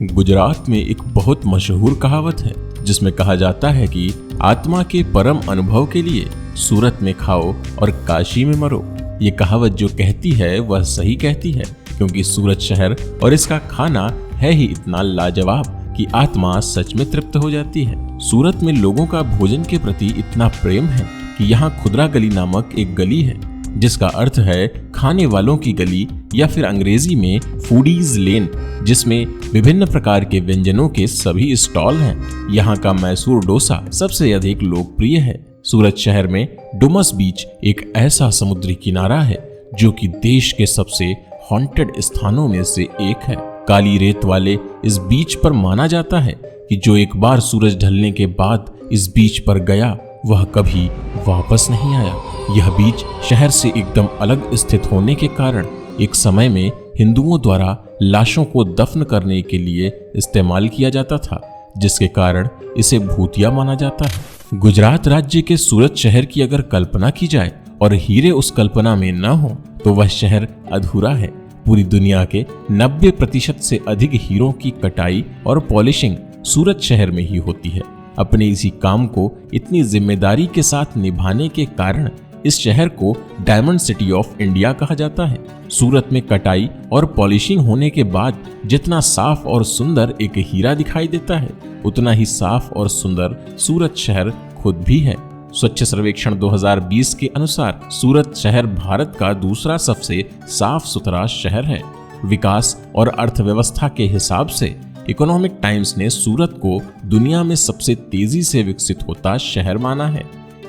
गुजरात में एक बहुत मशहूर कहावत है जिसमें कहा जाता है कि आत्मा के परम अनुभव के लिए सूरत में खाओ और काशी में मरो। ये कहावत जो कहती है वह सही कहती है, क्योंकि सूरत शहर और इसका खाना है ही इतना लाजवाब कि आत्मा सच में तृप्त हो जाती है। सूरत में लोगों का भोजन के प्रति इतना प्रेम है कि यहाँ खुदरा गली नामक एक गली है जिसका अर्थ है खाने वालों की गली, या फिर अंग्रेजी में फूडीज लेन, जिसमें विभिन्न प्रकार के व्यंजनों के सभी स्टॉल हैं। यहाँ का मैसूर डोसा सबसे अधिक लोकप्रिय है। सूरत शहर में डुमस बीच एक ऐसा समुद्री किनारा है जो कि देश के सबसे हॉन्टेड स्थानों में से एक है। काली रेत वाले इस बीच पर माना जाता है कि जो एक बार सूरज ढलने के बाद इस बीच पर गया वह कभी वापस नहीं आया। यह बीच शहर से एकदम अलग स्थित होने के कारण एक समय में हिंदुओं द्वारा लाशों को दफन करने के लिए इस्तेमाल किया जाता था, जिसके कारण इसे भूतिया माना जाता है। गुजरात राज्य के सूरत शहर की अगर कल्पना की जाए और हीरे उस कल्पना में न हो तो वह शहर अधूरा है। पूरी दुनिया के 90% से अधिक हीरों की कटाई और पॉलिशिंग सूरत शहर में ही होती है। अपने इसी काम को इतनी जिम्मेदारी के साथ निभाने के कारण इस शहर को डायमंड सिटी ऑफ इंडिया कहा जाता है। सूरत में कटाई और पॉलिशिंग होने के बाद जितना साफ और सुंदर एक हीरा दिखाई देता है, उतना ही साफ और सुंदर सूरत शहर खुद भी है। स्वच्छ सर्वेक्षण 2020 के अनुसार सूरत शहर भारत का दूसरा सबसे साफ सुथरा शहर है। विकास और अर्थव्यवस्था के हिसाब से इकोनॉमिक टाइम्स ने सूरत को दुनिया में सबसे तेजी से विकसित होता शहर माना है।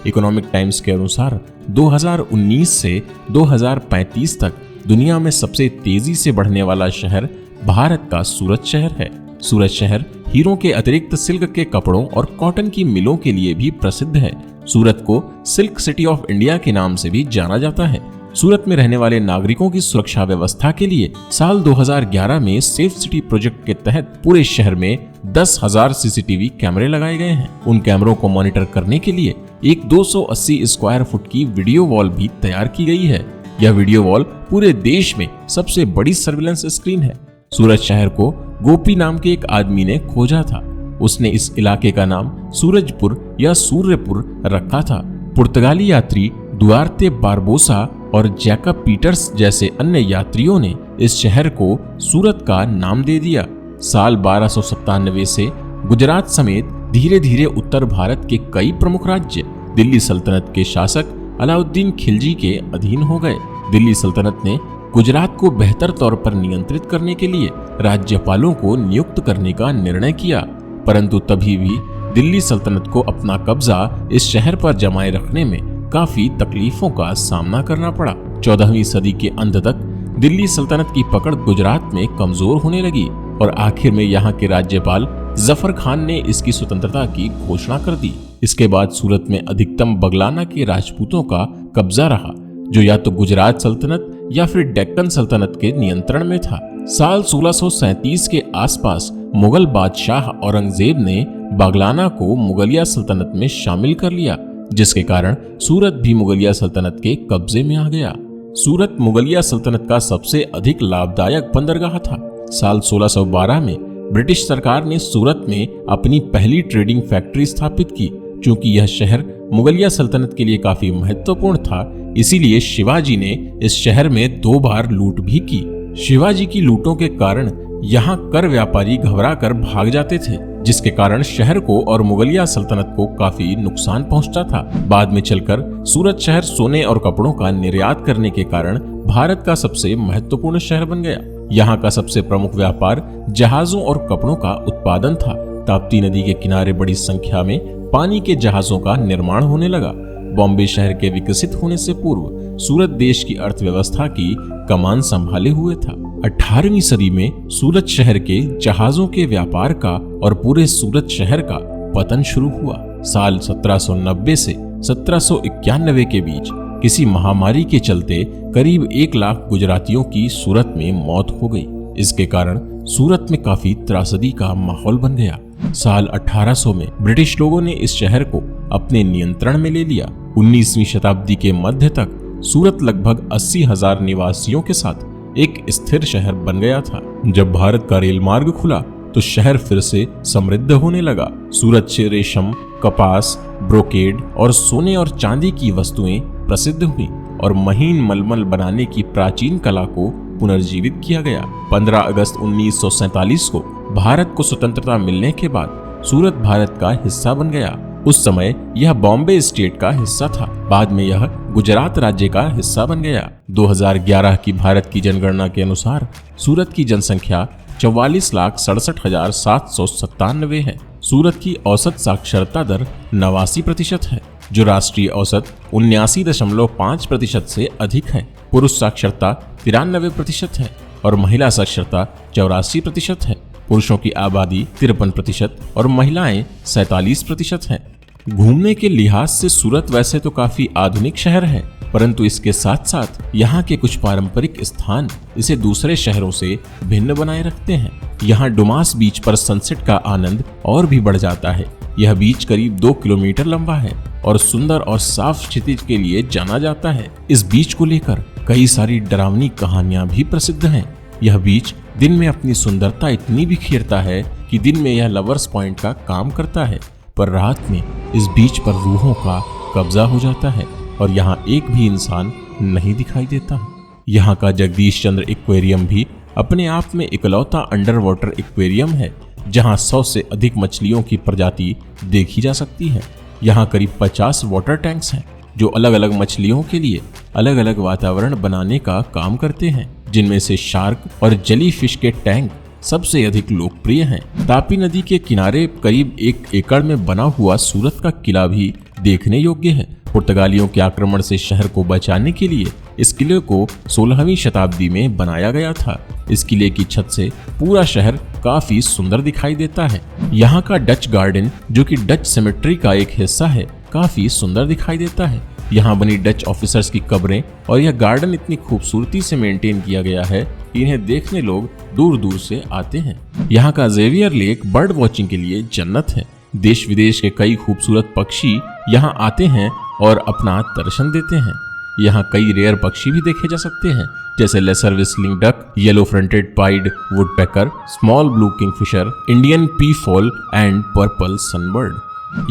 इकोनॉमिक टाइम्स के अनुसार 2019 से 2035 तक दुनिया में सबसे तेजी से बढ़ने वाला शहर भारत का सूरत शहर है। सूरत शहर हीरों के अतिरिक्त सिल्क के कपड़ों और कॉटन की मिलों के लिए भी प्रसिद्ध है। सूरत को सिल्क सिटी ऑफ इंडिया के नाम से भी जाना जाता है। सूरत में रहने वाले नागरिकों की सुरक्षा व्यवस्था के लिए साल 2011 में सेफ सिटी प्रोजेक्ट के तहत पूरे शहर में 10,000 सीसीटीवी कैमरे लगाए गए हैं। उन कैमरों को मॉनिटर करने के लिए एक 280 स्क्वायर फुट की वीडियो वॉल भी तैयार की गई है। यह वीडियो वॉल पूरे देश में सबसे बड़ी सर्विलेंस स्क्रीन है। सूरत शहर को गोपी नाम के एक आदमी ने खोजा था। उसने इस इलाके का नाम सूरजपुर या सूर्यपुर रखा था। पुर्तगाली यात्री दुआर्ते बारबोसा और जैकब पीटर्स जैसे अन्य यात्रियों ने इस शहर को सूरत का नाम दे दिया। साल 1297 से गुजरात समेत धीरे धीरे उत्तर भारत के कई प्रमुख राज्य दिल्ली सल्तनत के शासक अलाउद्दीन खिलजी के अधीन हो गए। दिल्ली सल्तनत ने गुजरात को बेहतर तौर पर नियंत्रित करने के लिए राज्यपालों को नियुक्त करने का निर्णय किया, परंतु तभी भी दिल्ली सल्तनत को अपना कब्जा इस शहर पर जमाए रखने में काफी तकलीफों का सामना करना पड़ा। 14वीं सदी के अंत तक दिल्ली सल्तनत की पकड़ गुजरात में कमजोर होने लगी और आखिर में यहाँ के राज्यपाल जफर खान ने इसकी स्वतंत्रता की घोषणा कर दी। इसके बाद सूरत में अधिकतम बगलाना के राजपूतों का कब्जा रहा, जो या तो गुजरात सल्तनत या फिर डेक्कन सल्तनत के नियंत्रण में था। साल 1637 के आसपास मुगल बादशाह औरंगजेब ने बागलाना को मुगलिया सल्तनत में शामिल कर लिया, जिसके कारण सूरत भी मुगलिया सल्तनत के कब्जे में आ गया। सूरत मुगलिया सल्तनत का सबसे अधिक लाभदायक बंदरगाह था। साल 1612 में ब्रिटिश सरकार ने सूरत में अपनी पहली ट्रेडिंग फैक्ट्री स्थापित की। चूंकि यह शहर मुगलिया सल्तनत के लिए काफी महत्वपूर्ण था, इसीलिए शिवाजी ने इस शहर में 2 बार लूट भी की। शिवाजी की लूटों के कारण यहाँ कर व्यापारी घबरा कर भाग जाते थे, जिसके कारण शहर को और मुगलिया सल्तनत को काफी नुकसान पहुंचता था। बाद में चलकर सूरत शहर सोने और कपड़ों का निर्यात करने के कारण भारत का सबसे महत्वपूर्ण शहर बन गया। यहाँ का सबसे प्रमुख व्यापार जहाजों और कपड़ों का उत्पादन था। ताप्ती नदी के किनारे बड़ी संख्या में पानी के जहाजों का निर्माण होने लगा। बॉम्बे शहर के विकसित होने से पूर्व सूरत देश की अर्थव्यवस्था की कमान संभाले हुए था। 18वीं सदी में सूरत शहर के जहाजों के व्यापार का और पूरे सूरत शहर का पतन शुरू हुआ। साल 1790 से 1791 के बीच किसी महामारी के चलते करीब 1 लाख गुजरातियों की सूरत में मौत हो गई। इसके कारण सूरत में काफी त्रासदी का माहौल बन गया। साल 1800 में ब्रिटिश लोगों ने इस शहर को अपने नियंत्रण में ले लिया। 19वीं शताब्दी के मध्य तक सूरत लगभग 80,000 निवासियों के साथ एक स्थिर शहर बन गया था। जब भारत का रेल मार्ग खुला तो शहर फिर से समृद्ध होने लगा। सूरत से रेशम, कपास, ब्रोकेड और सोने और चांदी की वस्तुएं प्रसिद्ध हुई और महीन मलमल बनाने की प्राचीन कला को पुनर्जीवित किया गया। 15 अगस्त 1947 को भारत को स्वतंत्रता मिलने के बाद सूरत भारत का हिस्सा बन गया। उस समय यह बॉम्बे स्टेट का हिस्सा था, बाद में यह गुजरात राज्य का हिस्सा बन गया। 2011 की भारत की जनगणना के अनुसार सूरत की जनसंख्या 44,67,797 है। सूरत की औसत साक्षरता दर 89% है, जो राष्ट्रीय औसत 79.5% से अधिक है। पुरुष साक्षरता 93% है और महिला साक्षरता 84% है। पुरुषों की आबादी 53% और महिलाएं 47% हैं। घूमने के लिहाज से सूरत वैसे तो काफी आधुनिक शहर है, परंतु इसके साथ साथ यहाँ के कुछ पारंपरिक स्थान इसे दूसरे शहरों से भिन्न बनाए रखते हैं। यहाँ डुमास बीच पर सनसेट का आनंद और भी बढ़ जाता है। यह बीच करीब 2 किलोमीटर लंबा है और सुंदर और साफ क्षितिज के लिए जाना जाता है। इस बीच को लेकर कई सारी डरावनी कहानियां भी प्रसिद्ध हैं। यह बीच दिन में अपनी सुंदरता इतनी बिखेरता है कि दिन में यह लवर्स पॉइंट का काम करता है, पर रात में इस बीच पर रूहों का कब्जा हो जाता है और यहाँ एक भी इंसान नहीं दिखाई देता। यहाँ का जगदीश चंद्र एक्वेरियम भी अपने आप में इकलौता अंडर वाटर एक्वेरियम है, जहाँ 100 से अधिक मछलियों की प्रजाति देखी जा सकती है। यहाँ करीब 50 वाटर टैंक्स हैं, जो अलग अलग मछलियों के लिए अलग अलग वातावरण बनाने का काम करते हैं, जिनमें से शार्क और जेली फिश के टैंक सबसे अधिक लोकप्रिय हैं। तापी नदी के किनारे करीब 1 एकड़ में बना हुआ सूरत का किला भी देखने योग्य है। पुर्तगालियों के आक्रमण से शहर को बचाने के लिए इस किले को 16वीं शताब्दी में बनाया गया था। इस किले की छत से पूरा शहर काफी सुंदर दिखाई देता है। यहाँ का डच गार्डन, जो कि डच सिमेट्री का एक हिस्सा है, काफी सुंदर दिखाई देता है। यहाँ बनी डच ऑफिसर्स की कब्रें और यह गार्डन इतनी खूबसूरती से मेंटेन किया गया है कि इन्हें देखने लोग दूर दूर से आते हैं। यहाँ का जेवियर लेक बर्ड वॉचिंग के लिए जन्नत है। देश विदेश के कई खूबसूरत पक्षी यहाँ आते हैं और अपना दर्शन देते हैं। यहाँ कई रेयर पक्षी भी देखे जा सकते हैं, जैसे lesser whistling duck, yellow fronted pied woodpecker, small blue kingfisher, Indian peafowl and purple sunbird.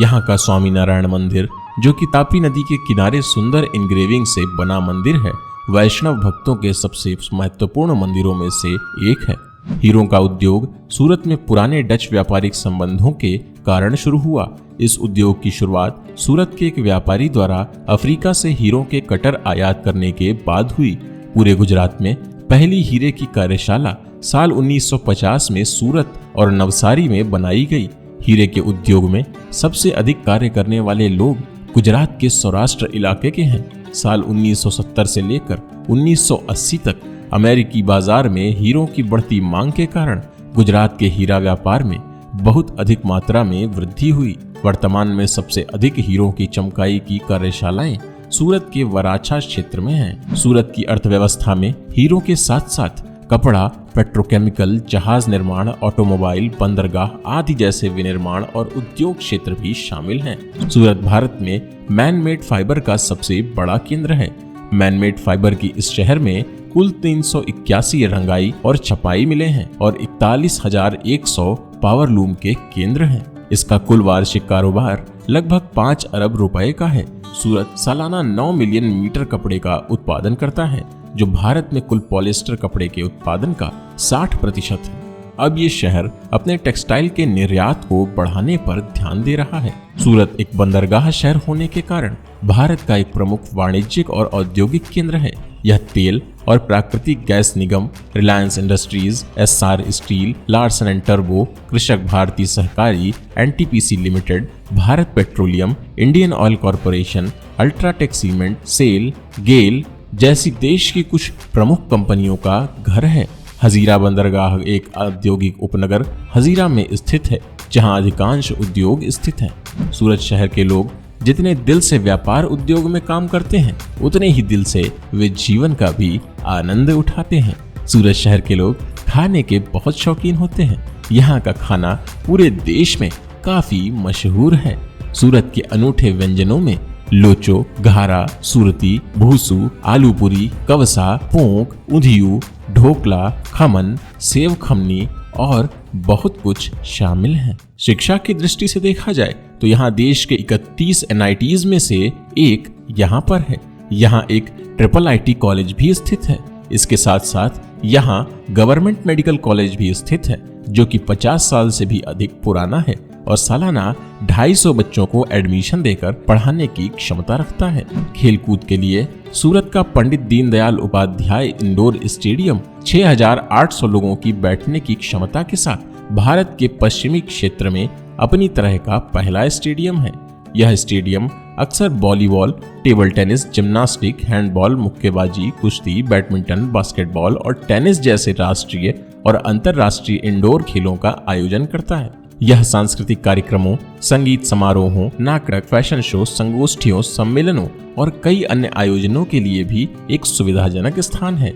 यहाँ का स्वामी नारायण मंदिर, जो कि तापी नदी के किनारे सुंदर इंग्रेविंग से बना मंदिर है, वैष्णव भक्तों के सबसे महत्वपूर्ण मंदिरों में से एक है। हीरों का उद्योग सूरत में पुराने डच व्यापारिक संबंधों के कारण शुरू हुआ। इस उद्योग की शुरुआत सूरत के एक व्यापारी द्वारा अफ्रीका से हीरों के कटर आयात करने के बाद हुई। पूरे गुजरात में पहली हीरे की कार्यशाला साल 1950 में सूरत और नवसारी में बनाई गई। हीरे के उद्योग में सबसे अधिक कार्य करने वाले लोग गुजरात के सौराष्ट्र इलाके के हैं। साल 1970 से लेकर 1980 तक अमेरिकी बाजार में हीरों की बढ़ती मांग के कारण गुजरात के हीरा व्यापार में बहुत अधिक मात्रा में वृद्धि हुई। वर्तमान में सबसे अधिक हीरों की चमकाई की कार्यशालाएं सूरत के वराछा क्षेत्र में हैं। सूरत की अर्थव्यवस्था में हीरों के साथ साथ कपड़ा, पेट्रोकेमिकल, जहाज निर्माण, ऑटोमोबाइल, बंदरगाह आदि जैसे विनिर्माण और उद्योग क्षेत्र भी शामिल हैं। सूरत भारत में मैन मेड फाइबर का सबसे बड़ा केंद्र है। मैन मेड फाइबर की इस शहर में कुल 381 रंगाई और छपाई मिले हैं और 41,100 पावरलूम के केंद्र हैं। इसका कुल वार्षिक कारोबार लगभग 5 अरब रुपए का है। सूरत सालाना 9 मिलियन मीटर कपड़े का उत्पादन करता है, जो भारत में कुल पॉलिएस्टर कपड़े के उत्पादन का 60% है। अब ये शहर अपने टेक्सटाइल के निर्यात को बढ़ाने पर ध्यान दे रहा है। सूरत एक बंदरगाह शहर होने के कारण भारत का एक प्रमुख वाणिज्यिक और औद्योगिक केंद्र है। यह तेल और प्राकृतिक गैस निगम, Reliance Industries, Essar steel, Larsen and टर्बो, Krishak Bharati Sahakari, NTPC limited, Bharat petroleum, Indian Oil Corporation, UltraTech cement, SAIL, GAIL जैसी देश की कुछ प्रमुख कंपनियों का घर है। हजीरा बंदरगाह एक औद्योगिक उपनगर हजीरा में स्थित है, जहां अधिकांश उद्योग स्थित हैं। सूरत शहर के लोग जितने दिल से व्यापार उद्योग में काम करते हैं, उतने ही दिल से वे जीवन का भी आनंद उठाते हैं। सूरत शहर के लोग खाने के बहुत शौकीन होते हैं। यहाँ का खाना पूरे देश में काफी मशहूर है। सूरत के अनूठे व्यंजनों में लोचो, घारा, सूरती, भूसू, आलू पूरी, कवसा, पोंक, उधियू, ढोकला, खमन, सेव खमनी और बहुत कुछ शामिल है। शिक्षा की दृष्टि से देखा जाए तो यहाँ देश के 31 NITs में से एक यहाँ पर है। यहाँ एक IIIT कॉलेज भी स्थित है। इसके साथ साथ यहाँ गवर्नमेंट मेडिकल कॉलेज भी स्थित है, जो कि 50 साल से भी अधिक पुराना है और सालाना 250 बच्चों को एडमिशन देकर पढ़ाने की क्षमता रखता है। खेलकूद के लिए सूरत का पंडित दीनदयाल उपाध्याय इंडोर स्टेडियम 6800 लोगों की बैठने की क्षमता के साथ भारत के पश्चिमी क्षेत्र में अपनी तरह का पहला स्टेडियम है। यह स्टेडियम अक्सर volleyball, table tennis, gymnastic, handball, मुक्केबाजी, कुश्ती, बैडमिंटन, बास्केटबॉल और टेनिस जैसे राष्ट्रीय और अंतर्राष्ट्रीय इंडोर खेलों का आयोजन करता है। यह सांस्कृतिक कार्यक्रमों, संगीत समारोहों, नाटक, फैशन शो, संगोष्ठियों, सम्मेलनों और कई अन्य आयोजनों के लिए भी एक सुविधाजनक स्थान है।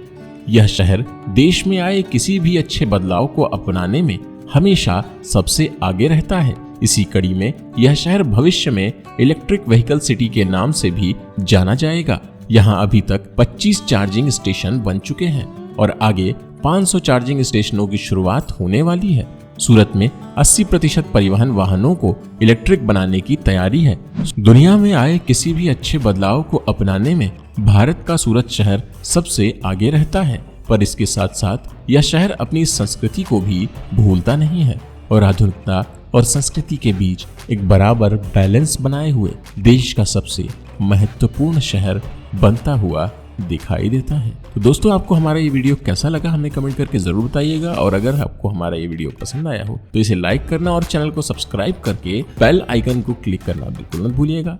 यह शहर देश में आए किसी भी अच्छे बदलाव को अपनाने में हमेशा सबसे आगे रहता है। इसी कड़ी में यह शहर भविष्य में इलेक्ट्रिक व्हीकल सिटी के नाम से भी जाना जाएगा। यहाँ अभी तक 25 चार्जिंग स्टेशन बन चुके हैं और आगे 500 चार्जिंग स्टेशनों की शुरुआत होने वाली है। सूरत में 80% परिवहन वाहनों को इलेक्ट्रिक बनाने की तैयारी है। दुनिया में आए किसी भी अच्छे बदलाव को अपनाने में भारत का सूरत शहर सबसे आगे रहता है, पर इसके साथ साथ यह शहर अपनी संस्कृति को भी भूलता नहीं है और आधुनिकता और संस्कृति के बीच एक बराबर बैलेंस बनाए हुए देश का सबसे महत्वपूर्ण शहर बनता हुआ दिखाई देता है। तो दोस्तों, आपको हमारा ये वीडियो कैसा लगा हमें कमेंट करके जरूर बताइएगा और अगर आपको हमारा ये वीडियो पसंद आया हो तो इसे लाइक करना और चैनल को सब्सक्राइब करके बेल आइकन को क्लिक करना बिल्कुल मत भूलिएगा।